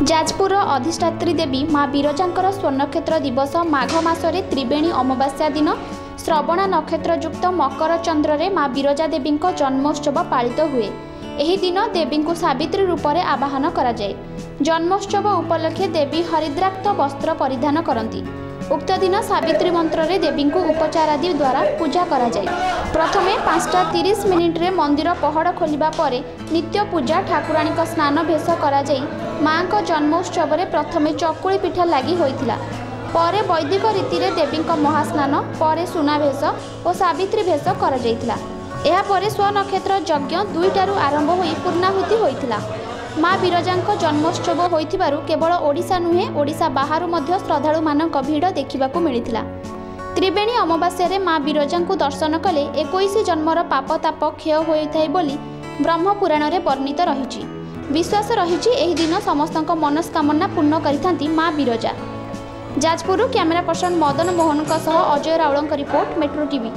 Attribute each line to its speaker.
Speaker 1: जाजपुर अधिष्ठात्री देवी माँ विरजांकर स्वर्णक्षेत्र दिवस माघ मासरे त्रिवेणी अमावास्या दिन श्रवण नक्षत्रयुक्त मकर चंद्र माँ विरजा देवी जन्मोत्सव पालित हुए। एही दिन देवी को सावित्री रूप में आवाहन करा जाए। जन्मोत्सव उपलक्षे देवी हरिद्राक्त वस्त्र परिधान करती। उक्त दिन सावित्री मंत्र रे देवी को उपचारादि द्वारा पूजा करा जाए। प्रथमे 5:30 मिनिट्रे मंदिर पहड़ खोलिबा परे नित्य पूजा ठाकुराणी स्नान भेष करा जाई। माँ को जन्मोत्सव रे प्रथमे चकुली पिठा लगी होइथिला। परे वैदिक रीति रे देवी महास्नान परे सुनाभेष और सावित्री भेष करा जाइथिला। एहा परे स्वनक्षत्र यज्ञ 2टारू आरंभ होई पूर्णाहुति होइथिला। माँ विरजांक जन्मोत्सव होइथिबारु केवल ओडिशा नुहे ओडिशा बाहरु मध्य श्रद्धालु मानक भीड़ देखिबाकू मिलिथिला। त्रिवेणी अमावास्या माँ विरजांकु दर्शन कले 21 जन्मर पाप ताप क्षय होइथाय बोली ब्रह्म पुराण रे वर्णित रहिछि। विश्वास रहिछि एही दिन समस्तक मनस्कामना पूर्ण करिथांती माँ विरजा। जाजपुर कैमरा पर्सन मदन मोहन सह अजय राउलଙ୍କ रिपोर्ट मेट्रो टीवी।